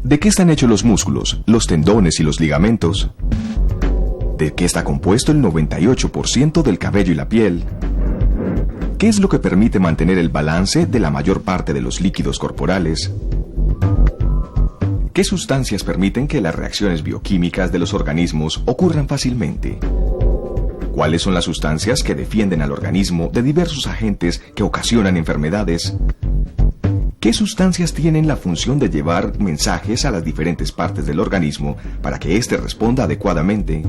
¿De qué están hechos los músculos, los tendones y los ligamentos? ¿De qué está compuesto el 98% del cabello y la piel? ¿Qué es lo que permite mantener el balance de la mayor parte de los líquidos corporales? ¿Qué sustancias permiten que las reacciones bioquímicas de los organismos ocurran fácilmente? ¿Cuáles son las sustancias que defienden al organismo de diversos agentes que ocasionan enfermedades? ¿Qué sustancias tienen la función de llevar mensajes a las diferentes partes del organismo para que éste responda adecuadamente?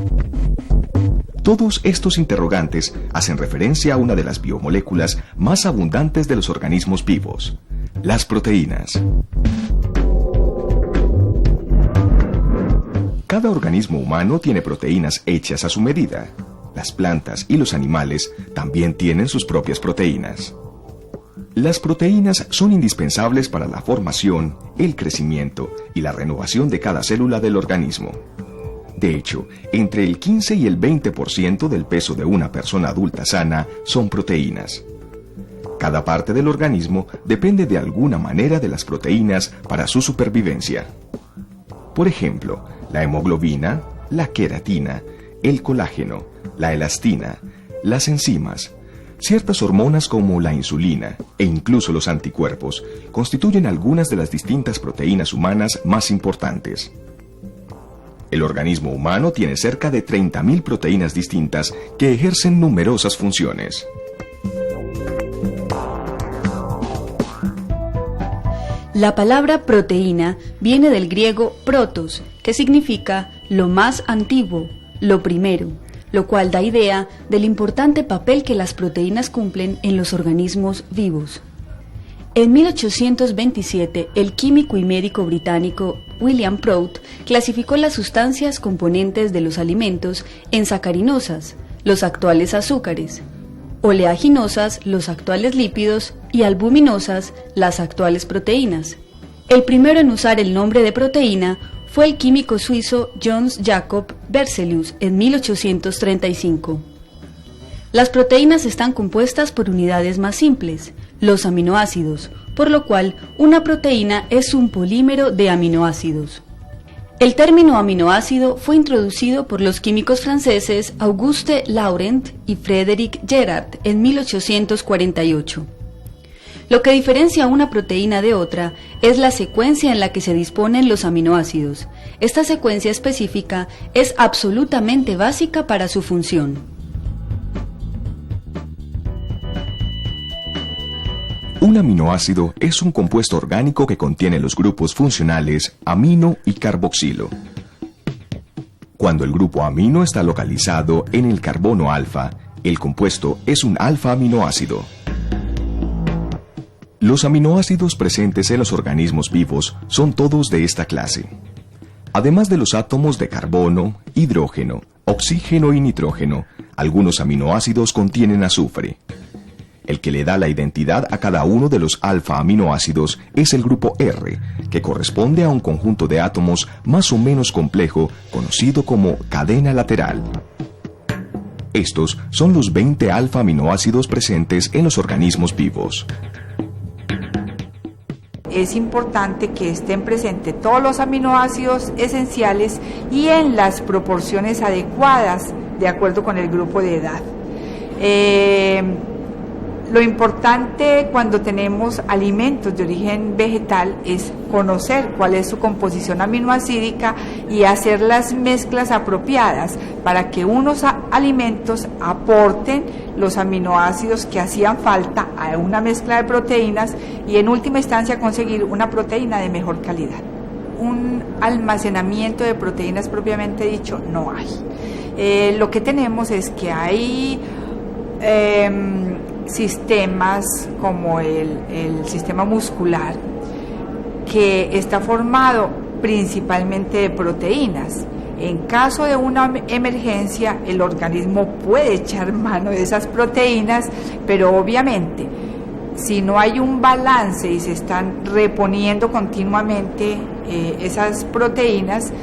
Todos estos interrogantes hacen referencia a una de las biomoléculas más abundantes de los organismos vivos, las proteínas. Cada organismo humano tiene proteínas hechas a su medida. Las plantas y los animales también tienen sus propias proteínas. Las proteínas son indispensables para la formación, el crecimiento y la renovación de cada célula del organismo. De hecho, entre el 15 y el 20% del peso de una persona adulta sana son proteínas. Cada parte del organismo depende de alguna manera de las proteínas para su supervivencia. Por ejemplo, la hemoglobina, la queratina, el colágeno, la elastina, las enzimas, ciertas hormonas como la insulina e incluso los anticuerpos constituyen algunas de las distintas proteínas humanas más importantes. El organismo humano tiene cerca de 30.000 proteínas distintas que ejercen numerosas funciones. La palabra proteína viene del griego protos, que significa lo más antiguo, lo primero, lo cual da idea del importante papel que las proteínas cumplen en los organismos vivos. En 1827, el químico y médico británico William Prout clasificó las sustancias componentes de los alimentos en sacarinosas, los actuales azúcares, oleaginosas, los actuales lípidos, y albuminosas, las actuales proteínas. El primero en usar el nombre de proteína fue el químico suizo Jöns Jakob Berzelius en 1835. Las proteínas están compuestas por unidades más simples, los aminoácidos, por lo cual una proteína es un polímero de aminoácidos. El término aminoácido fue introducido por los químicos franceses Auguste Laurent y Frédéric Gérard en 1848. Lo que diferencia una proteína de otra es la secuencia en la que se disponen los aminoácidos. Esta secuencia específica es absolutamente básica para su función. Un aminoácido es un compuesto orgánico que contiene los grupos funcionales amino y carboxilo. Cuando el grupo amino está localizado en el carbono alfa, el compuesto es un alfa-aminoácido. Los aminoácidos presentes en los organismos vivos son todos de esta clase. Además de los átomos de carbono, hidrógeno, oxígeno y nitrógeno, algunos aminoácidos contienen azufre. El que le da la identidad a cada uno de los alfa-aminoácidos es el grupo R, que corresponde a un conjunto de átomos más o menos complejo conocido como cadena lateral. Estos son los 20 alfa-aminoácidos presentes en los organismos vivos. Es importante que estén presentes todos los aminoácidos esenciales y en las proporciones adecuadas de acuerdo con el grupo de edad. Lo importante cuando tenemos alimentos de origen vegetal es conocer cuál es su composición aminoácidica y hacer las mezclas apropiadas para que unos alimentos aporten los aminoácidos que hacían falta a una mezcla de proteínas y en última instancia conseguir una proteína de mejor calidad. Un almacenamiento de proteínas propiamente dicho no hay. Lo que tenemos es que hay sistemas como el sistema muscular que está formado principalmente de proteínas. En caso de una emergencia, el organismo puede echar mano de esas proteínas, pero obviamente si no hay un balance y se están reponiendo continuamente esas proteínas,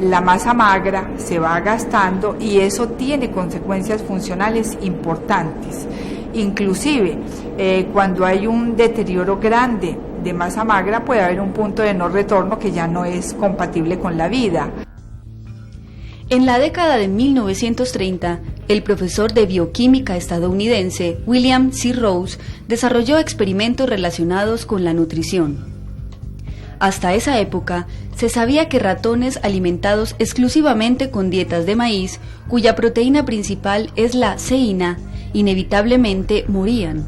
la masa magra se va gastando y eso tiene consecuencias funcionales importantes. Inclusive cuando hay un deterioro grande de masa magra, puede haber un punto de no retorno que ya no es compatible con la vida. En la década de 1930, el profesor de bioquímica estadounidense William C. Rose desarrolló experimentos relacionados con la nutrición. Hasta esa época, se sabía que ratones alimentados exclusivamente con dietas de maíz, cuya proteína principal es la ceína, inevitablemente morían.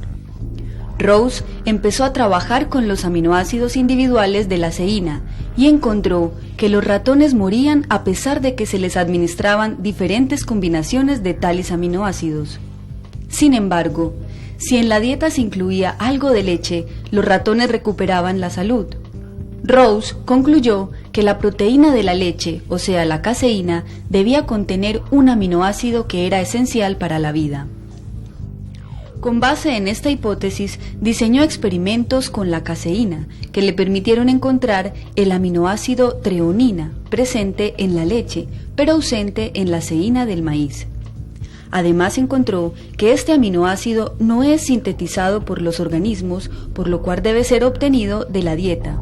Rose empezó a trabajar con los aminoácidos individuales de la ceína y encontró que los ratones morían a pesar de que se les administraban diferentes combinaciones de tales aminoácidos. Sin embargo, si en la dieta se incluía algo de leche, los ratones recuperaban la salud. Rose concluyó que la proteína de la leche, o sea la caseína, debía contener un aminoácido que era esencial para la vida. Con base en esta hipótesis, diseñó experimentos con la caseína, que le permitieron encontrar el aminoácido treonina, presente en la leche, pero ausente en la ceína del maíz. Además encontró que este aminoácido no es sintetizado por los organismos, por lo cual debe ser obtenido de la dieta.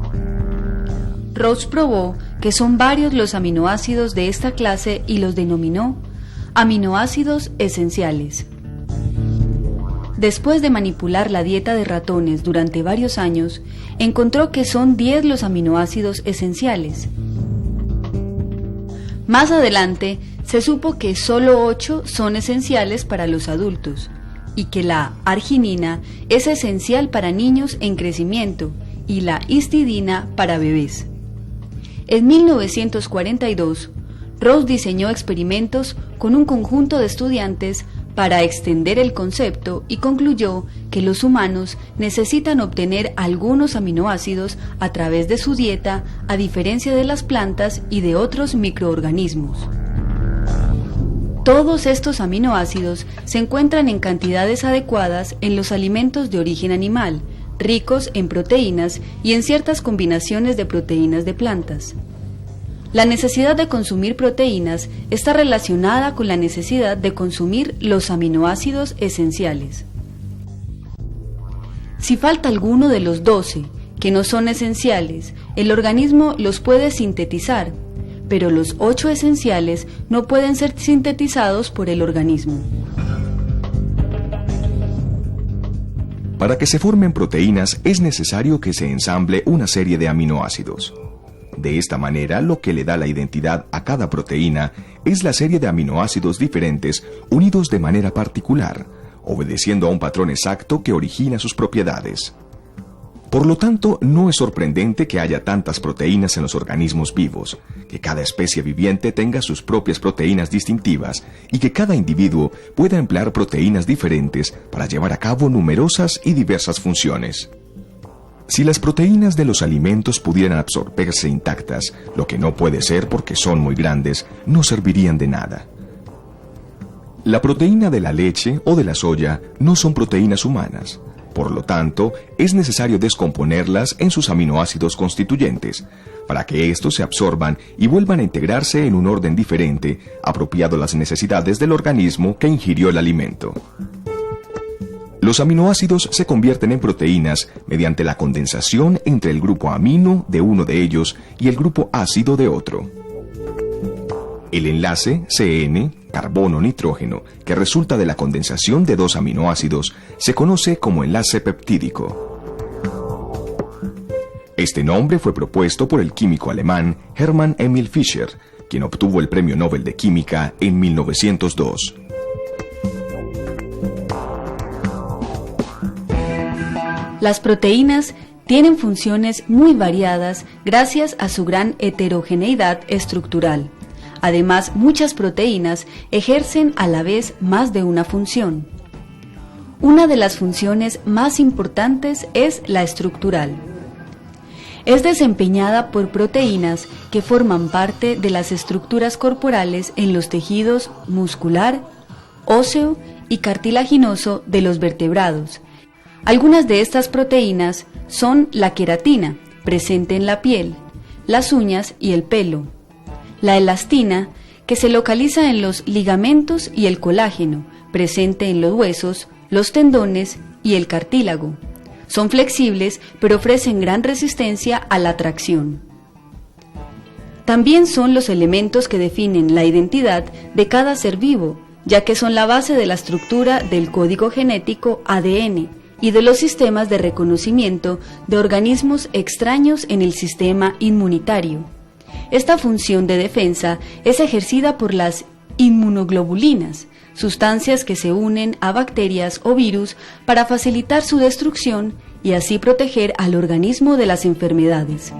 Rose probó que son varios los aminoácidos de esta clase y los denominó aminoácidos esenciales. Después de manipular la dieta de ratones durante varios años, encontró que son 10 los aminoácidos esenciales. Más adelante, se supo que solo 8 son esenciales para los adultos y que la arginina es esencial para niños en crecimiento y la histidina para bebés. En 1942, Rose diseñó experimentos con un conjunto de estudiantes para extender el concepto y concluyó que los humanos necesitan obtener algunos aminoácidos a través de su dieta, a diferencia de las plantas y de otros microorganismos. Todos estos aminoácidos se encuentran en cantidades adecuadas en los alimentos de origen animal, ricos en proteínas y en ciertas combinaciones de proteínas de plantas. La necesidad de consumir proteínas está relacionada con la necesidad de consumir los aminoácidos esenciales. Si falta alguno de los 12, que no son esenciales, el organismo los puede sintetizar, pero los 8 esenciales no pueden ser sintetizados por el organismo. Para que se formen proteínas es necesario que se ensamble una serie de aminoácidos. De esta manera, lo que le da la identidad a cada proteína es la serie de aminoácidos diferentes unidos de manera particular, obedeciendo a un patrón exacto que origina sus propiedades. Por lo tanto, no es sorprendente que haya tantas proteínas en los organismos vivos, que cada especie viviente tenga sus propias proteínas distintivas y que cada individuo pueda emplear proteínas diferentes para llevar a cabo numerosas y diversas funciones. Si las proteínas de los alimentos pudieran absorberse intactas, lo que no puede ser porque son muy grandes, no servirían de nada. La proteína de la leche o de la soya no son proteínas humanas. Por lo tanto, es necesario descomponerlas en sus aminoácidos constituyentes, para que estos se absorban y vuelvan a integrarse en un orden diferente, apropiado a las necesidades del organismo que ingirió el alimento. Los aminoácidos se convierten en proteínas mediante la condensación entre el grupo amino de uno de ellos y el grupo ácido de otro. El enlace CN, carbono-nitrógeno, que resulta de la condensación de dos aminoácidos, se conoce como enlace peptídico. Este nombre fue propuesto por el químico alemán Hermann Emil Fischer, quien obtuvo el Premio Nobel de Química en 1902. Las proteínas tienen funciones muy variadas gracias a su gran heterogeneidad estructural. Además, muchas proteínas ejercen a la vez más de una función. Una de las funciones más importantes es la estructural. Es desempeñada por proteínas que forman parte de las estructuras corporales en los tejidos muscular, óseo y cartilaginoso de los vertebrados. Algunas de estas proteínas son la queratina, presente en la piel, las uñas y el pelo; la elastina, que se localiza en los ligamentos, y el colágeno, presente en los huesos, los tendones y el cartílago. Son flexibles, pero ofrecen gran resistencia a la tracción. También son los elementos que definen la identidad de cada ser vivo, ya que son la base de la estructura del código genético ADN y de los sistemas de reconocimiento de organismos extraños en el sistema inmunitario. Esta función de defensa es ejercida por las inmunoglobulinas, sustancias que se unen a bacterias o virus para facilitar su destrucción y así proteger al organismo de las enfermedades.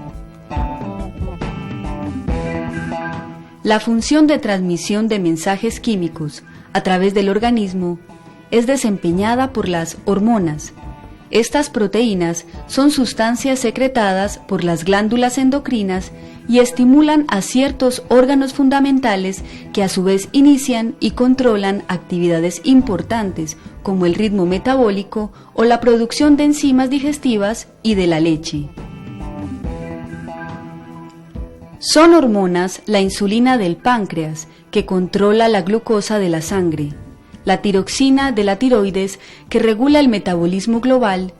La función de transmisión de mensajes químicos a través del organismo es desempeñada por las hormonas. Estas proteínas son sustancias secretadas por las glándulas endocrinas y estimulan a ciertos órganos fundamentales que a su vez inician y controlan actividades importantes como el ritmo metabólico o la producción de enzimas digestivas y de la leche. Son hormonas la insulina del páncreas, que controla la glucosa de la sangre, la tiroxina de la tiroides, que regula el metabolismo global,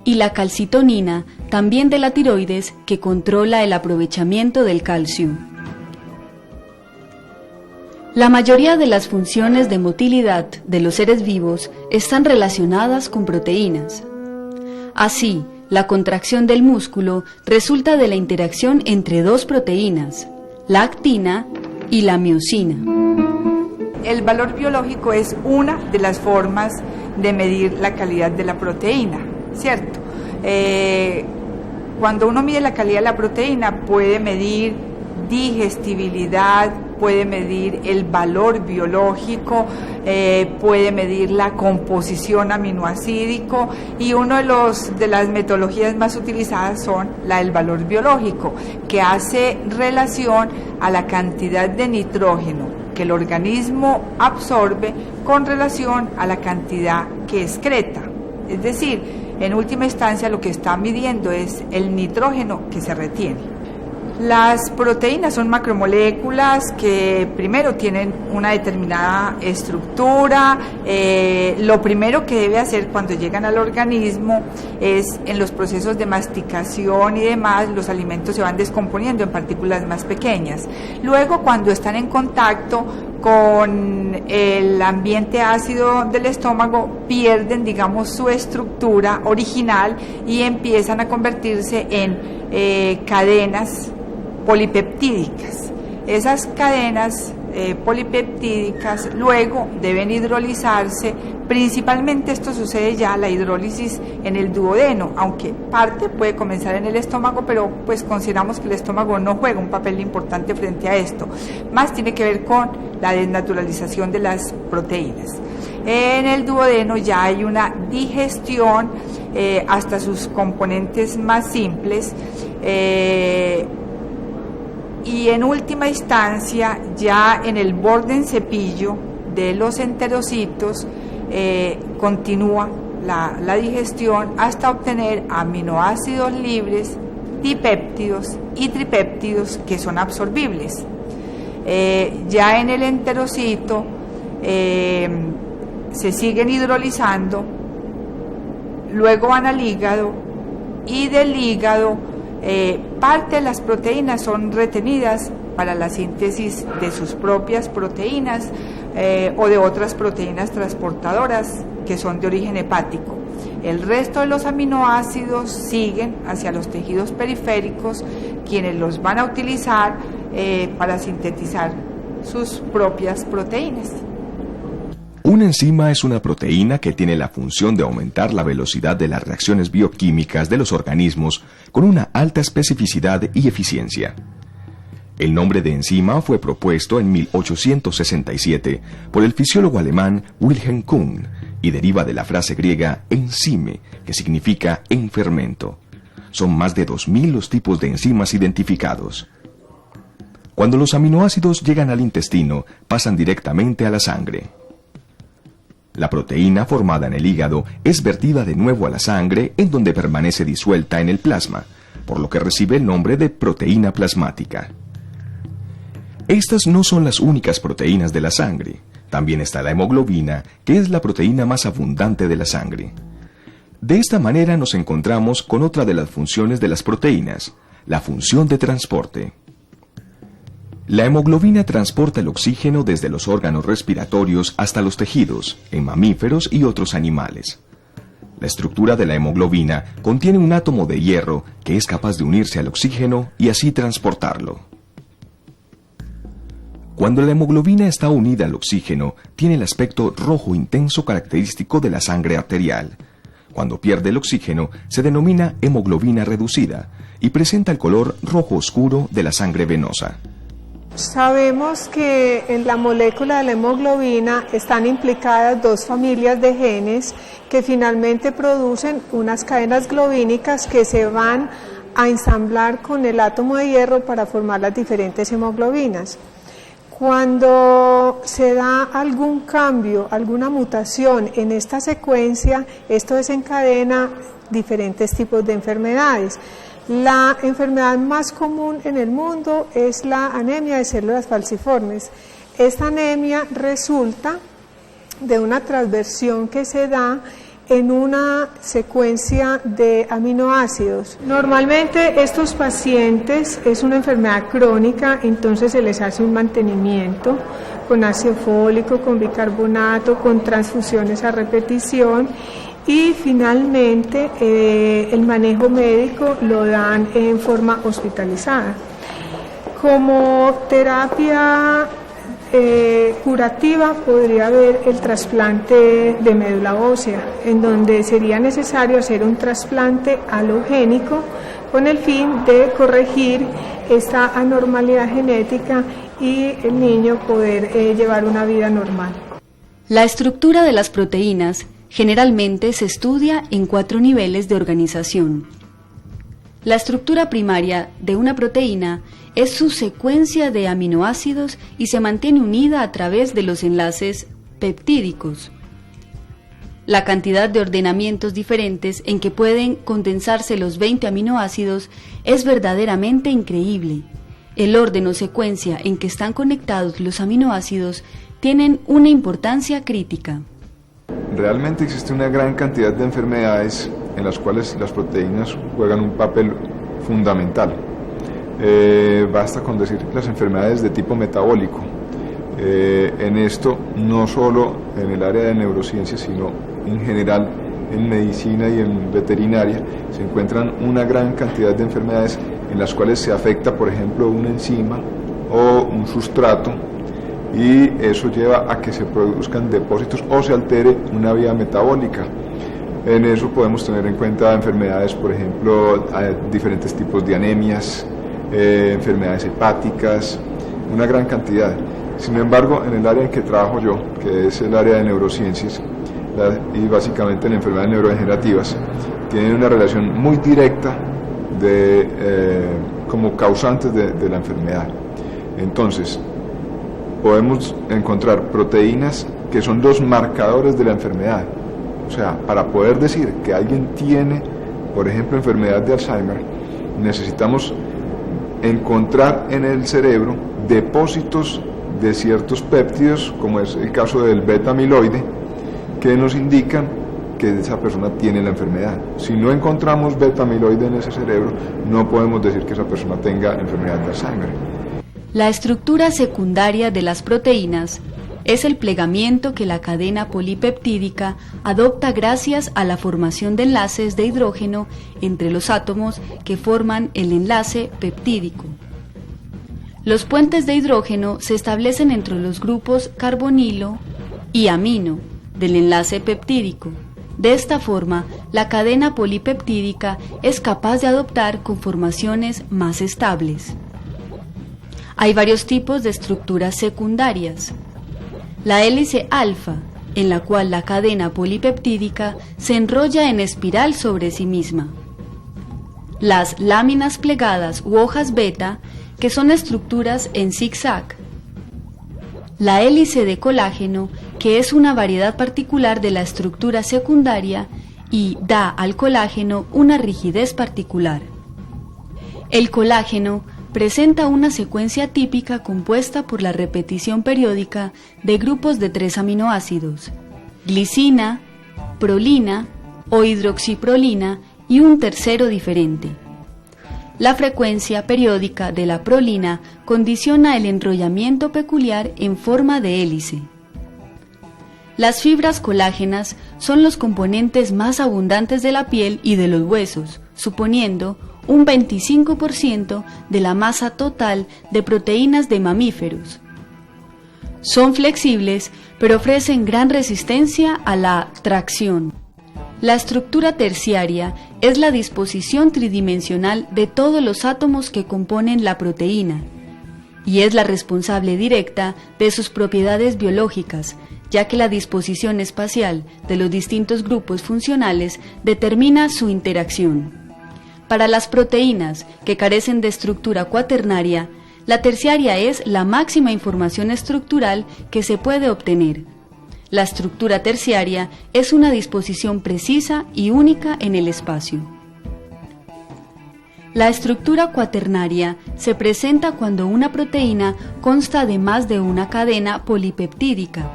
y la calcitonina, también de la tiroides, que controla el aprovechamiento del calcio. La mayoría de las funciones de motilidad de los seres vivos están relacionadas con proteínas. Así, la contracción del músculo resulta de la interacción entre dos proteínas, la actina y la miosina. El valor biológico es una de las formas de medir la calidad de la proteína, ¿cierto? Cuando uno mide la calidad de la proteína puede medir digestibilidad, puede medir el valor biológico, puede medir la composición aminoácidico y una de las metodologías más utilizadas son la del valor biológico, que hace relación a la cantidad de nitrógeno que el organismo absorbe con relación a la cantidad que excreta. Es decir, en última instancia lo que está midiendo es el nitrógeno que se retiene. Las proteínas son macromoléculas que primero tienen una determinada estructura. Lo primero que debe hacer cuando llegan al organismo es, en los procesos de masticación y demás, los alimentos se van descomponiendo en partículas más pequeñas. Luego, cuando están en contacto con el ambiente ácido del estómago, pierden, digamos, su estructura original y empiezan a convertirse en cadenas polipeptídicas. Esas cadenas polipeptídicas luego deben hidrolizarse. Principalmente esto sucede ya, la hidrólisis, en el duodeno, aunque parte puede comenzar en el estómago, pero pues consideramos que el estómago no juega un papel importante frente a esto. Más tiene que ver con la desnaturalización de las proteínas. En el duodeno ya hay una digestión hasta sus componentes más simples, y en última instancia ya en el borde en cepillo de los enterocitos continúa la digestión hasta obtener aminoácidos libres, dipéptidos y tripéptidos que son absorbibles. Ya en el enterocito se siguen hidrolizando, luego van al hígado y del hígado parte de las proteínas son retenidas para la síntesis de sus propias proteínas o de otras proteínas transportadoras que son de origen hepático. El resto de los aminoácidos siguen hacia los tejidos periféricos, quienes los van a utilizar para sintetizar sus propias proteínas. Una enzima es una proteína que tiene la función de aumentar la velocidad de las reacciones bioquímicas de los organismos con una alta especificidad y eficiencia. El nombre de enzima fue propuesto en 1867 por el fisiólogo alemán Wilhelm Kuhn y deriva de la frase griega enzyme, que significa en fermento. Son más de 2000 los tipos de enzimas identificados. Cuando los aminoácidos llegan al intestino, pasan directamente a la sangre. La proteína formada en el hígado es vertida de nuevo a la sangre, en donde permanece disuelta en el plasma, por lo que recibe el nombre de proteína plasmática. Estas no son las únicas proteínas de la sangre. También está la hemoglobina, que es la proteína más abundante de la sangre. De esta manera nos encontramos con otra de las funciones de las proteínas, la función de transporte. La hemoglobina transporta el oxígeno desde los órganos respiratorios hasta los tejidos, en mamíferos y otros animales. La estructura de la hemoglobina contiene un átomo de hierro que es capaz de unirse al oxígeno y así transportarlo. Cuando la hemoglobina está unida al oxígeno, tiene el aspecto rojo intenso característico de la sangre arterial. Cuando pierde el oxígeno, se denomina hemoglobina reducida y presenta el color rojo oscuro de la sangre venosa. Sabemos que en la molécula de la hemoglobina están implicadas dos familias de genes que finalmente producen unas cadenas globínicas que se van a ensamblar con el átomo de hierro para formar las diferentes hemoglobinas. Cuando se da algún cambio, alguna mutación en esta secuencia, esto desencadena diferentes tipos de enfermedades. La enfermedad más común en el mundo es la anemia de células falciformes. Esta anemia resulta de una transversión que se da en una secuencia de aminoácidos. Normalmente estos pacientes es una enfermedad crónica, entonces se les hace un mantenimiento con ácido fólico, con bicarbonato, con transfusiones a repetición. Y finalmente el manejo médico lo dan en forma hospitalizada. Como terapia curativa podría haber el trasplante de médula ósea, en donde sería necesario hacer un trasplante alogénico con el fin de corregir esta anormalidad genética y el niño poder llevar una vida normal. La estructura de las proteínas generalmente se estudia en 4 niveles de organización. La estructura primaria de una proteína es su secuencia de aminoácidos y se mantiene unida a través de los enlaces peptídicos. La cantidad de ordenamientos diferentes en que pueden condensarse los 20 aminoácidos es verdaderamente increíble. El orden o secuencia en que están conectados los aminoácidos tienen una importancia crítica. Realmente existe una gran cantidad de enfermedades en las cuales las proteínas juegan un papel fundamental. Basta con decir las enfermedades de tipo metabólico. En esto, no solo en el área de neurociencias, sino en general en medicina y en veterinaria, se encuentran una gran cantidad de enfermedades en las cuales se afecta, por ejemplo, una enzima o un sustrato, y eso lleva a que se produzcan depósitos o se altere una vía metabólica. En eso podemos tener en cuenta enfermedades, por ejemplo, diferentes tipos de anemias, enfermedades hepáticas, una gran cantidad. Sin embargo, en el área en que trabajo yo, que es el área de neurociencias, y básicamente en enfermedades neurodegenerativas, tienen una relación muy directa como causantes de la enfermedad. Entonces, podemos encontrar proteínas que son los marcadores de la enfermedad. O sea, para poder decir que alguien tiene, por ejemplo, enfermedad de Alzheimer, necesitamos encontrar en el cerebro depósitos de ciertos péptidos, como es el caso del beta-amiloide, que nos indican que esa persona tiene la enfermedad. Si no encontramos beta-amiloide en ese cerebro, no podemos decir que esa persona tenga enfermedad de Alzheimer. La estructura secundaria de las proteínas es el plegamiento que la cadena polipeptídica adopta gracias a la formación de enlaces de hidrógeno entre los átomos que forman el enlace peptídico. Los puentes de hidrógeno se establecen entre los grupos carbonilo y amino del enlace peptídico. De esta forma, la cadena polipeptídica es capaz de adoptar conformaciones más estables. Hay varios tipos de estructuras secundarias. La hélice alfa, en la cual la cadena polipeptídica se enrolla en espiral sobre sí misma. Las láminas plegadas u hojas beta, que son estructuras en zigzag. La hélice de colágeno, que es una variedad particular de la estructura secundaria y da al colágeno una rigidez particular. El colágeno presenta una secuencia típica compuesta por la repetición periódica de grupos de 3 aminoácidos, glicina, prolina o hidroxiprolina y un tercero diferente. La frecuencia periódica de la prolina condiciona el enrollamiento peculiar en forma de hélice. Las fibras colágenas son los componentes más abundantes de la piel y de los huesos, suponiendo un 25% de la masa total de proteínas de mamíferos. Son flexibles, pero ofrecen gran resistencia a la tracción. La estructura terciaria es la disposición tridimensional de todos los átomos que componen la proteína, y es la responsable directa de sus propiedades biológicas, ya que la disposición espacial de los distintos grupos funcionales determina su interacción. Para las proteínas que carecen de estructura cuaternaria, la terciaria es la máxima información estructural que se puede obtener. La estructura terciaria es una disposición precisa y única en el espacio. La estructura cuaternaria se presenta cuando una proteína consta de más de una cadena polipeptídica.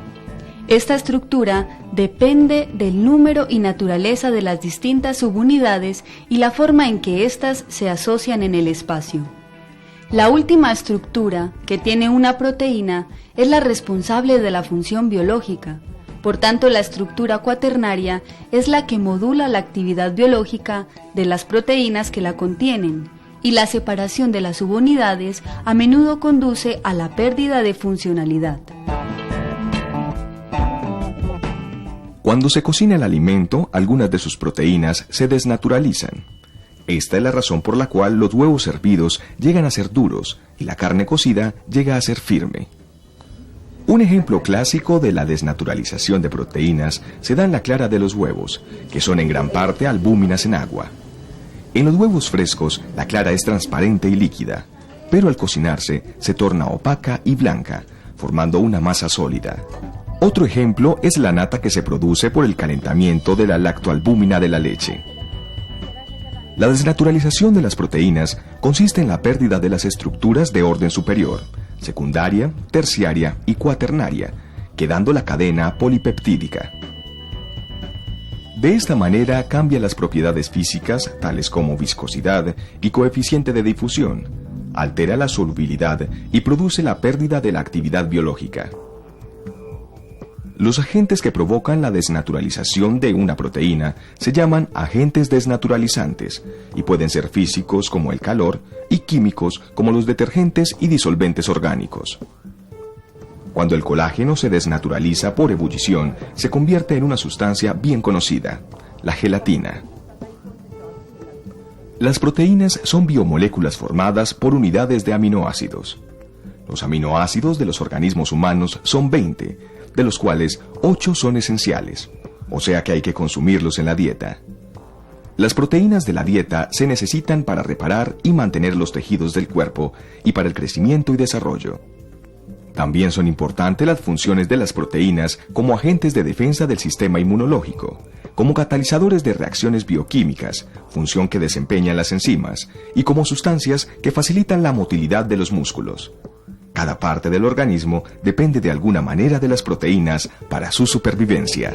Esta estructura depende del número y naturaleza de las distintas subunidades y la forma en que éstas se asocian en el espacio. La última estructura que tiene una proteína es la responsable de la función biológica. Por tanto, la estructura cuaternaria es la que modula la actividad biológica de las proteínas que la contienen, y la separación de las subunidades a menudo conduce a la pérdida de funcionalidad. Cuando se cocina el alimento, algunas de sus proteínas se desnaturalizan. Esta es la razón por la cual los huevos hervidos llegan a ser duros y la carne cocida llega a ser firme. Un ejemplo clásico de la desnaturalización de proteínas se da en la clara de los huevos, que son en gran parte albúminas en agua. En los huevos frescos, la clara es transparente y líquida, pero al cocinarse se torna opaca y blanca, formando una masa sólida. Otro ejemplo es la nata que se produce por el calentamiento de la lactoalbúmina de la leche. La desnaturalización de las proteínas consiste en la pérdida de las estructuras de orden superior, secundaria, terciaria y cuaternaria, quedando la cadena polipeptídica. De esta manera cambia las propiedades físicas, tales como viscosidad y coeficiente de difusión, altera la solubilidad y produce la pérdida de la actividad biológica. Los agentes que provocan la desnaturalización de una proteína se llaman agentes desnaturalizantes y pueden ser físicos como el calor y químicos como los detergentes y disolventes orgánicos. Cuando el colágeno se desnaturaliza por ebullición, se convierte en una sustancia bien conocida, la gelatina. Las proteínas son biomoléculas formadas por unidades de aminoácidos. Los aminoácidos de los organismos humanos son 20, de los cuales 8 son esenciales, o sea que hay que consumirlos en la dieta. Las proteínas de la dieta se necesitan para reparar y mantener los tejidos del cuerpo y para el crecimiento y desarrollo. También son importantes las funciones de las proteínas como agentes de defensa del sistema inmunológico, como catalizadores de reacciones bioquímicas, función que desempeñan las enzimas, y como sustancias que facilitan la motilidad de los músculos. Cada parte del organismo depende de alguna manera de las proteínas para su supervivencia.